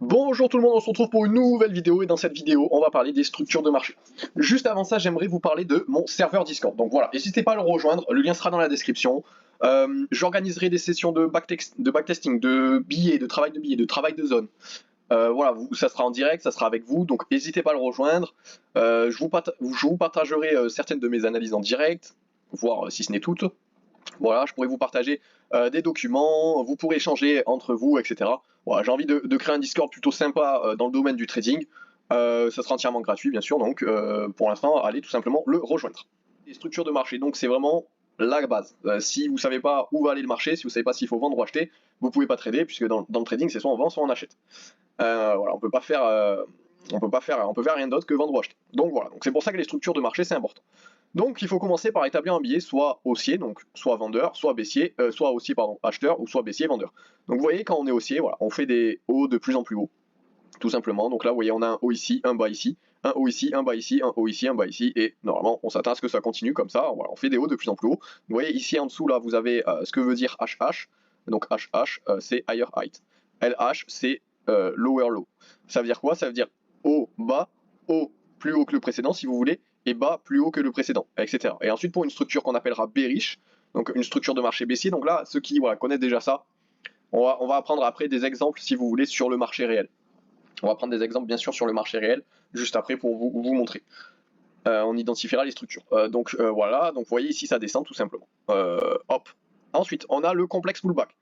Bonjour tout le monde, on se retrouve pour une nouvelle vidéo et dans cette vidéo on va parler des structures de marché. Juste avant ça j'aimerais vous parler de mon serveur Discord. Donc voilà, n'hésitez pas à le rejoindre, le lien sera dans la description. J'organiserai des sessions de backtesting, de billets, de billets, de travail de zone. Voilà, ça sera en direct, ça sera avec vous, donc n'hésitez pas à le rejoindre. Je vous partagerai certaines de mes analyses en direct, voire si ce n'est toutes. Voilà, je pourrais vous partager des documents, vous pourrez échanger entre vous, etc. Voilà, j'ai envie de créer un Discord plutôt sympa dans le domaine du trading. Ça sera entièrement gratuit, bien sûr, donc pour l'instant, allez tout simplement le rejoindre. Les structures de marché, donc c'est vraiment la base. Si vous ne savez pas où va aller le marché, si vous ne savez pas s'il faut vendre ou acheter, vous ne pouvez pas trader, puisque dans le trading, c'est soit on vend, soit on achète. Voilà, on peut faire rien d'autre que vendre ou acheter. Donc voilà, donc c'est pour ça que les structures de marché, c'est important. Donc il faut commencer par établir un billet soit haussier, donc soit vendeur, soit baissier, soit haussier pardon, acheteur, ou soit baissier vendeur. Donc vous voyez quand on est haussier, voilà, on fait des hauts de plus en plus haut, tout simplement. Donc là vous voyez on a un haut ici, un bas ici, un haut ici, un bas ici, un haut ici, un bas ici, et normalement on s'attend à ce que ça continue comme ça. Voilà, on fait des hauts de plus en plus haut. Vous voyez ici en dessous là vous avez ce que veut dire HH. Donc HH c'est higher height, LH c'est lower low. Ça veut dire quoi? Ça veut dire haut bas, haut plus haut que le précédent si vous voulez, et bas plus haut que le précédent, etc. Et ensuite pour une structure qu'on appellera bearish, donc une structure de marché baissier, donc là ceux qui voilà, connaissent déjà ça, on va apprendre après des exemples si vous voulez sur le marché réel. On va prendre des exemples bien sûr sur le marché réel juste après pour vous montrer. On identifiera les structures. Voilà, donc vous voyez ici ça descend tout simplement. Hop. Ensuite on a le complexe pullback.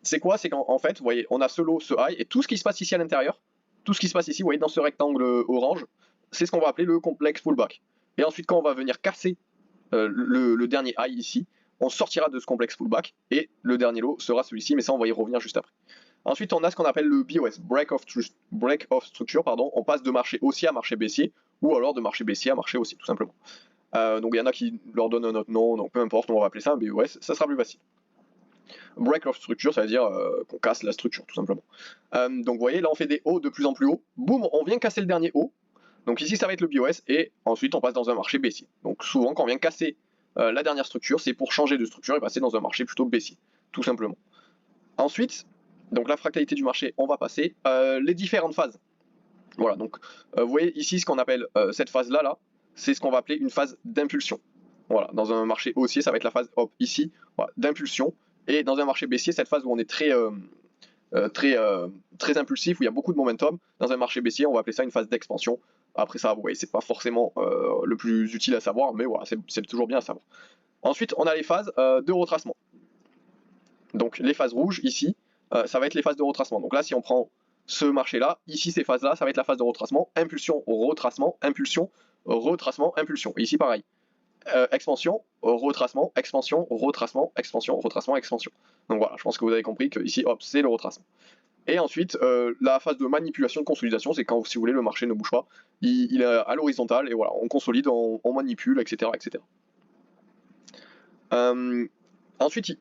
C'est quoi? C'est qu'en fait vous voyez on a ce low, ce high et tout ce qui se passe ici à l'intérieur, tout ce qui se passe ici, vous voyez dans ce rectangle orange, c'est ce qu'on va appeler le complexe pullback. Et ensuite quand on va venir casser le dernier high ici, on sortira de ce complexe pullback et le dernier low sera celui-ci, mais ça on va y revenir juste après. Ensuite, on a ce qu'on appelle le BOS, break of structure, pardon. On passe de marché haussier à marché baissier, ou alors de marché baissier à marché haussier, tout simplement. Donc il y en a qui leur donnent un autre nom, donc peu importe, on va appeler ça un BOS, ça sera plus facile. Break of structure, ça veut dire qu'on casse la structure, tout simplement. Donc vous voyez, là on fait des hauts de plus en plus haut. Boum, on vient casser le dernier haut. Donc ici ça va être le BOS, et ensuite on passe dans un marché baissier. Donc souvent quand on vient casser la dernière structure, c'est pour changer de structure et passer dans un marché plutôt baissier, tout simplement. Ensuite, donc la fractalité du marché, on va passer les différentes phases. Voilà, donc vous voyez ici ce qu'on appelle cette phase-là, là, c'est ce qu'on va appeler une phase d'impulsion. Voilà, dans un marché haussier, ça va être la phase hop ici, voilà, d'impulsion. Et dans un marché baissier, cette phase où on est très impulsif, où il y a beaucoup de momentum, dans un marché baissier, on va appeler ça une phase d'expansion. Après ça, vous voyez, c'est pas forcément le plus utile à savoir, mais voilà, c'est toujours bien à savoir. Ensuite, on a les phases de retracement. Donc les phases rouges ici, ça va être les phases de retracement. Donc là, si on prend ce marché-là, ici ces phases-là, ça va être la phase de retracement, impulsion, retracement, impulsion, retracement, impulsion. Et ici pareil, expansion, retracement, expansion, retracement, expansion, retracement, expansion. Donc voilà, je pense que vous avez compris que ici, hop, c'est le retracement. Et ensuite, la phase de manipulation, de consolidation, c'est quand, si vous voulez, le marché ne bouge pas, il est à l'horizontale, et voilà, on consolide, on manipule, etc. etc. Ensuite,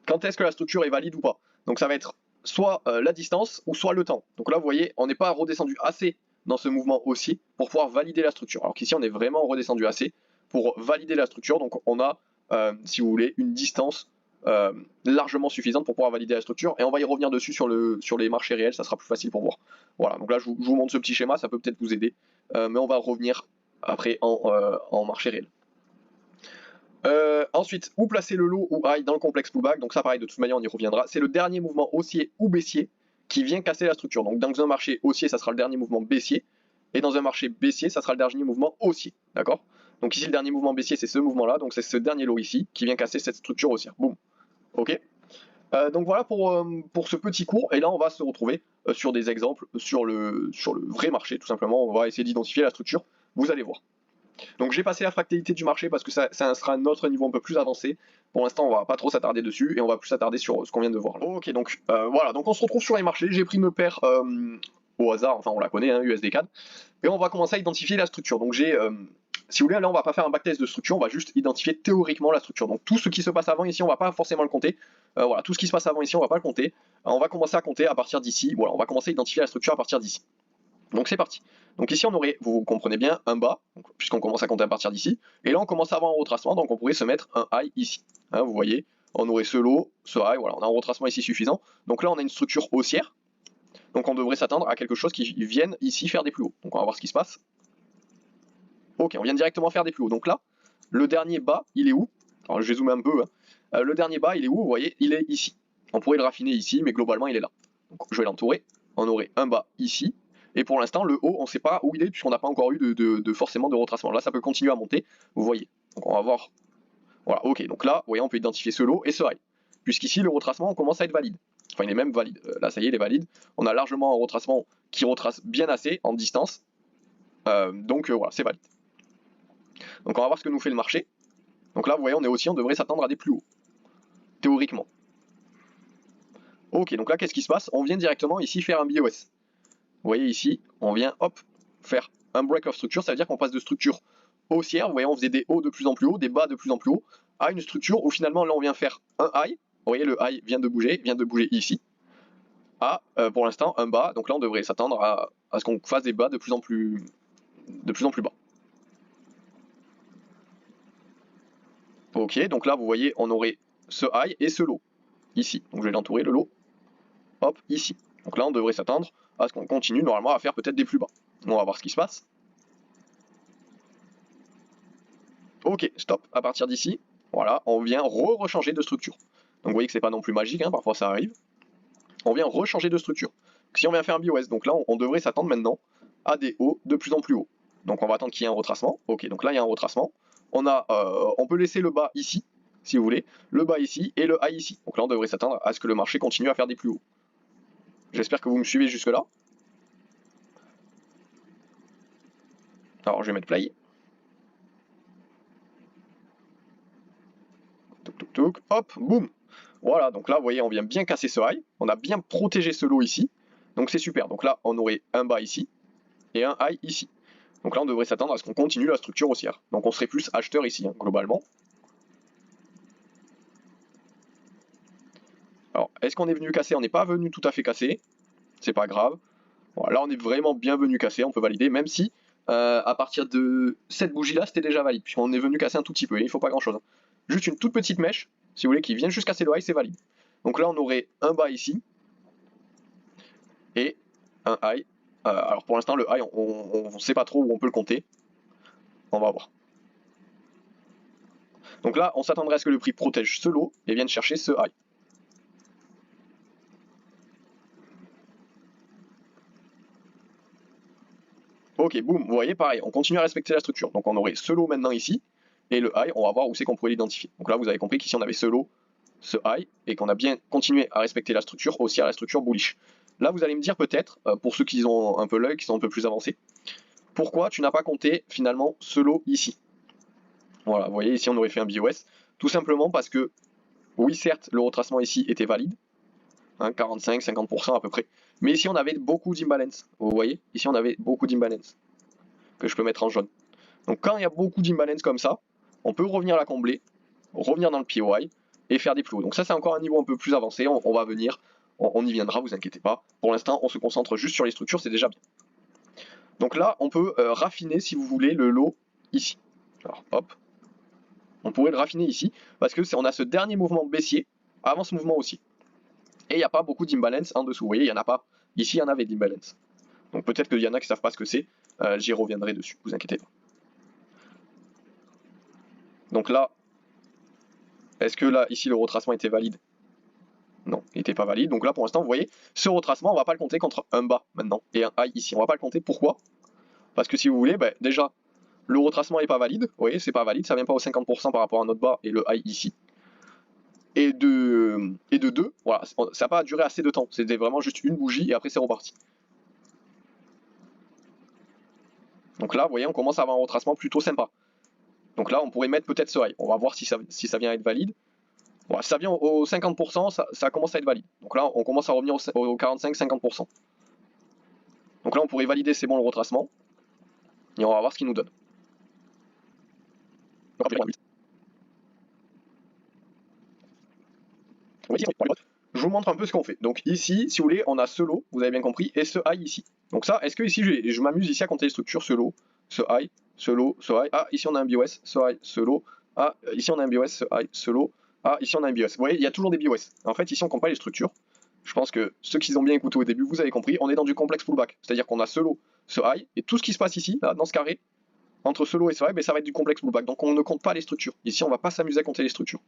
quand est-ce que la structure est valide ou pas? Donc ça va être soit la distance ou soit le temps. Donc là, vous voyez, on n'est pas redescendu assez dans ce mouvement haussier pour pouvoir valider la structure. Alors qu'ici, on est vraiment redescendu assez pour valider la structure. Donc on a, si vous voulez, une distance largement suffisante pour pouvoir valider la structure. Et on va y revenir dessus sur les marchés réels, ça sera plus facile pour voir. Voilà, donc là, je vous montre ce petit schéma, ça peut peut-être vous aider. Mais on va revenir après en marché réel. Ensuite, où placer le low ou high dans le complexe pullback? Donc ça pareil, de toute manière on y reviendra. C'est le dernier mouvement haussier ou baissier qui vient casser la structure. Donc dans un marché haussier, ça sera le dernier mouvement baissier, et dans un marché baissier, ça sera le dernier mouvement haussier. D'accord? Donc ici le dernier mouvement baissier, c'est ce mouvement-là, donc c'est ce dernier low ici qui vient casser cette structure haussière. Boum. Ok? Donc voilà pour ce petit cours, et là on va se retrouver sur des exemples sur le vrai marché, tout simplement. On va essayer d'identifier la structure, vous allez voir. Donc j'ai passé la fractalité du marché parce que ça sera un autre niveau un peu plus avancé. Pour l'instant, on va pas trop s'attarder dessus et on va plus s'attarder sur ce qu'on vient de voir. Ok, donc voilà, donc on se retrouve sur les marchés. J'ai pris une paire au hasard, enfin on la connaît, hein, USD CAD, et on va commencer à identifier la structure. Donc j'ai, si vous voulez, là on va pas faire un backtest de structure, on va juste identifier théoriquement la structure. Donc tout ce qui se passe avant ici, on va pas forcément le compter. Voilà, tout ce qui se passe avant ici, on va pas le compter. On va commencer à compter à partir d'ici. Voilà, on va commencer à identifier la structure à partir d'ici. Donc c'est parti. Donc ici on aurait, vous comprenez bien, un bas, puisqu'on commence à compter à partir d'ici, et là on commence à avoir un retracement, donc on pourrait se mettre un high ici. Hein, vous voyez, on aurait ce low, ce high, voilà, on a un retracement ici suffisant. Donc là on a une structure haussière. Donc on devrait s'attendre à quelque chose qui vienne ici faire des plus hauts. Donc on va voir ce qui se passe. Ok, on vient directement faire des plus hauts. Donc là, le dernier bas, il est où? Alors je vais zoomer un peu. Hein. Le dernier bas, il est où? Vous voyez, il est ici. On pourrait le raffiner ici, mais globalement, il est là. Donc je vais l'entourer. On aurait un bas ici. Et pour l'instant, le haut, on ne sait pas où il est, puisqu'on n'a pas encore eu forcément de retracement. Là, ça peut continuer à monter. Vous voyez. Donc on va voir. Voilà, ok. Donc là, vous voyez, on peut identifier ce low et ce high. Puisqu'ici, le retracement, on commence à être valide. Enfin, il est même valide. Là, ça y est, il est valide. On a largement un retracement qui retrace bien assez en distance. Donc voilà, c'est valide. Donc on va voir ce que nous fait le marché. Donc là, vous voyez, on devrait s'attendre à des plus hauts. Théoriquement. Ok, donc là, qu'est-ce qui se passe? On vient directement ici faire un BOS. Vous voyez ici, on vient, hop, faire un break of structure. Ça veut dire qu'on passe de structure haussière. Vous voyez, on faisait des hauts de plus en plus haut, des bas de plus en plus haut, à une structure où finalement, là, on vient faire un high. Vous voyez, le high vient de bouger ici. À, pour l'instant, un bas. Donc là, on devrait s'attendre à ce qu'on fasse des bas de plus en plus bas. Ok, donc là, vous voyez, on aurait ce high et ce low, ici. Donc je vais l'entourer, le low, hop, ici. Donc là, on devrait s'attendre à ce qu'on continue normalement à faire peut-être des plus bas. On va voir ce qui se passe. Ok, stop, à partir d'ici, voilà, on vient rechanger de structure. Donc vous voyez que c'est pas non plus magique, hein, parfois ça arrive. On vient rechanger de structure. Si on vient faire un BOS, donc là, on devrait s'attendre maintenant à des hauts de plus en plus hauts. Donc on va attendre qu'il y ait un retracement. Ok, donc là, il y a un retracement. On peut laisser le bas ici, si vous voulez, le bas ici et le high ici. Donc là, on devrait s'attendre à ce que le marché continue à faire des plus hauts. J'espère que vous me suivez jusque-là. Alors, je vais mettre play. Touk, touk, touk. Hop, boum. Voilà, donc là, vous voyez, on vient bien casser ce high. On a bien protégé ce low ici. Donc c'est super. Donc là, on aurait un bas ici et un high ici. Donc là, on devrait s'attendre à ce qu'on continue la structure haussière. Donc on serait plus acheteur ici, hein, globalement. Alors, est-ce qu'on est venu casser? On n'est pas venu tout à fait casser. C'est pas grave. Voilà, là, on est vraiment bien venu casser. On peut valider, même si à partir de cette bougie-là, c'était déjà valide. Puisqu'on est venu casser un tout petit peu. Et il ne faut pas grand-chose. Hein. Juste une toute petite mèche, si vous voulez, qui vient juste casser le high, c'est valide. Donc là, on aurait un bas ici. Et un high. Alors pour l'instant, le high, on ne sait pas trop où on peut le compter. On va voir. Donc là, on s'attendrait à ce que le prix protège ce low et vienne chercher ce high. Ok, boum, vous voyez, pareil, on continue à respecter la structure. Donc on aurait ce low maintenant ici, et le high, on va voir où c'est qu'on pourrait l'identifier. Donc là, vous avez compris qu'ici, on avait ce low, ce high, et qu'on a bien continué à respecter la structure, aussi à la structure bullish. Là, vous allez me dire peut-être, pour ceux qui ont un peu l'œil, qui sont un peu plus avancés, pourquoi tu n'as pas compté finalement ce low ici? Voilà, vous voyez, ici, on aurait fait un BOS. Tout simplement parce que, oui, certes, le retracement ici était valide, hein, 45-50% à peu près. Mais ici, on avait beaucoup d'imbalance. Vous voyez, ici, on avait beaucoup d'imbalance, que je peux mettre en jaune. Donc quand il y a beaucoup d'imbalance comme ça, on peut revenir la combler, revenir dans le POI et faire des plus hauts. Donc ça, c'est encore un niveau un peu plus avancé. On va venir, on y viendra, vous inquiétez pas. Pour l'instant, on se concentre juste sur les structures, c'est déjà bien. Donc là, on peut raffiner, si vous voulez, le lot ici. Alors, hop. On pourrait le raffiner ici, parce que on a ce dernier mouvement baissier avant ce mouvement aussi. Et il n'y a pas beaucoup d'imbalance en dessous. Vous voyez, il n'y en a pas. Ici, il y en avait d'imbalance. Donc peut-être qu'il y en a qui ne savent pas ce que c'est. J'y reviendrai dessus, vous inquiétez pas. Donc là, est-ce que là, ici, le retracement était valide? Non, il n'était pas valide. Donc là, pour l'instant, vous voyez, ce retracement, on ne va pas le compter contre un bas maintenant et un high ici. On ne va pas le compter. Pourquoi? Parce que si vous voulez, ben, déjà, le retracement n'est pas valide. Vous voyez, c'est pas valide. Ça ne vient pas au 50% par rapport à notre bas et le high ici. Et de 2, voilà, ça n'a pas duré assez de temps. C'était vraiment juste une bougie et après c'est reparti. Donc là, vous voyez, on commence à avoir un retracement plutôt sympa. Donc là, on pourrait mettre peut-être ce high. On va voir si ça vient à être valide. Voilà, si ça vient au 50%, ça commence à être valide. Donc là, on commence à revenir au 45-50%. Donc là, on pourrait valider, c'est bon, le retracement. Et on va voir ce qu'il nous donne. Je vous montre un peu ce qu'on fait. Donc ici, si vous voulez, on a ce low, vous avez bien compris, et ce high ici. Donc ça, est-ce que ici, je m'amuse ici à compter les structures, ce low, ce high, ce low, ce high. Ah, ici on a un BOS, ce high, ce low. Ah, ici on a un BOS, ce high, ce low. Ah, ici on a un BOS. Vous voyez, il y a toujours des BOS. En fait, ici on compte pas les structures. je pense que ceux qui ont bien écouté au début, vous avez compris, on est dans du complexe pullback. C'est-à-dire qu'on a ce low, ce high, et tout ce qui se passe ici, là, dans ce carré, entre ce low et ce high, ben, ça va être du complexe pullback. Donc on ne compte pas les structures. Ici, on va pas s'amuser à compter les structures.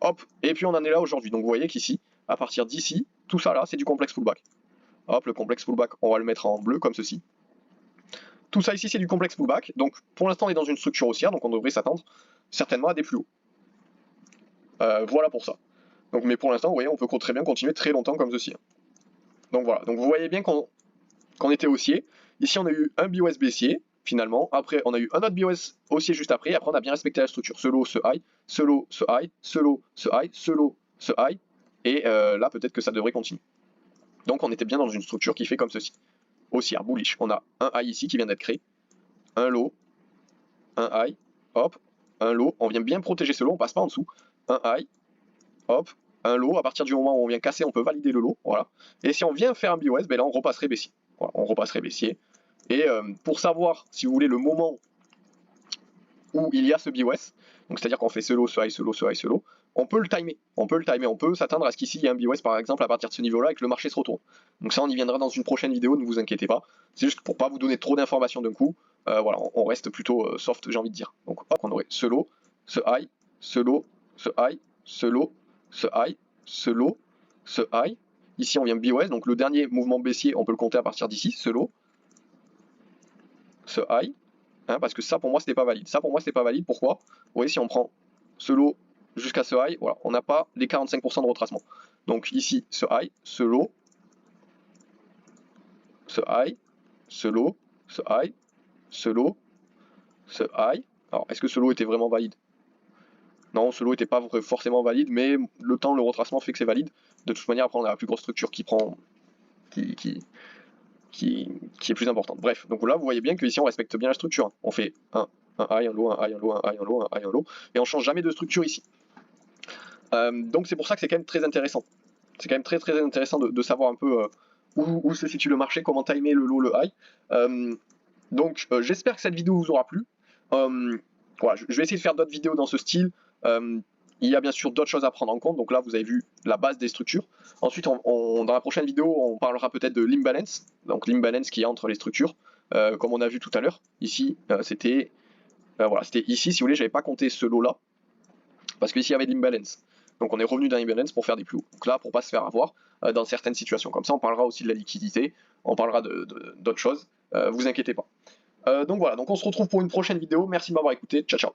Hop, et puis on en est là aujourd'hui. Donc vous voyez qu'ici, à partir d'ici, tout ça là, c'est du complexe pullback. Hop, le complexe pullback, on va le mettre en bleu comme ceci. Tout ça ici, c'est du complexe pullback. Donc pour l'instant, on est dans une structure haussière, donc on devrait s'attendre certainement à des plus hauts. Voilà pour ça. Donc, mais pour l'instant, vous voyez, on peut très bien continuer très longtemps comme ceci. Donc voilà, donc vous voyez bien qu'on était haussier. Ici, on a eu un BOS baissier, finalement. Après, on a eu un autre BOS haussier juste après. Après, on a bien respecté la structure. Ce low, ce high, ce low, ce high, ce low, ce high, ce low, ce high. Et là, peut-être que ça devrait continuer. Donc, on était bien dans une structure qui fait comme ceci. Haussière, bullish. On a un high ici qui vient d'être créé. Un low, un high, hop, un low. On vient bien protéger ce low, on passe pas en dessous. Un high, hop, un low. À partir du moment où on vient casser, on peut valider le low. Voilà. Et si on vient faire un BOS, ben là, on repasserait baissier. Voilà, on repasserait baissier. Et pour savoir, si vous voulez, le moment où il y a ce BOS, donc c'est-à-dire qu'on fait ce low, ce high, ce low, ce high, ce low, on peut le timer. On peut s'attendre à ce qu'ici il y ait un BOS par exemple à partir de ce niveau-là et que le marché se retourne. Donc ça, on y viendra dans une prochaine vidéo, ne vous inquiétez pas. C'est juste pour pas vous donner trop d'informations d'un coup. Voilà, on reste plutôt soft, j'ai envie de dire. Donc hop, on aurait ce low, ce high, ce low, ce high, ce low, ce high, ce low, ce high. Ici, on vient BOS, donc le dernier mouvement baissier, on peut le compter à partir d'ici, ce low, ce high, hein, parce que ça pour moi c'était pas valide. Ça pour moi c'était pas valide, pourquoi? Vous voyez, si on prend ce low jusqu'à ce high, voilà, on n'a pas les 45% de retracement. Donc ici, ce high, ce low, ce high, ce low, ce high, ce low, ce high. Alors, est-ce que ce low était vraiment valide? Non, ce lot n'était pas forcément valide, mais le temps, le retracement fait que c'est valide. De toute manière, après, on a la plus grosse structure qui prend, qui est plus importante. Bref, donc là, vous voyez bien qu'ici, on respecte bien la structure. On fait un high, un low, un high, un low, un high, un low, un high, un low, et on change jamais de structure ici. Donc c'est pour ça que c'est quand même très intéressant. C'est quand même très très intéressant de savoir un peu où se situe le marché, comment timer le low, le high. Donc j'espère que cette vidéo vous aura plu. Voilà, je vais essayer de faire d'autres vidéos dans ce style. Il y a bien sûr d'autres choses à prendre en compte. Donc là, vous avez vu la base des structures. Ensuite, dans la prochaine vidéo, on parlera peut-être de l'imbalance. Donc l'imbalance qui est entre les structures, comme on a vu tout à l'heure. Ici, c'était voilà, c'était ici. Si vous voulez, j'avais pas compté ce lot là parce qu'ici il y avait de l'imbalance. Donc on est revenu d'un imbalance pour faire des plus hauts. Donc là, pour pas se faire avoir dans certaines situations. Comme ça, on parlera aussi de la liquidité. On parlera d'autres choses. Vous inquiétez pas. Donc voilà. Donc on se retrouve pour une prochaine vidéo. Merci de m'avoir écouté. Ciao ciao.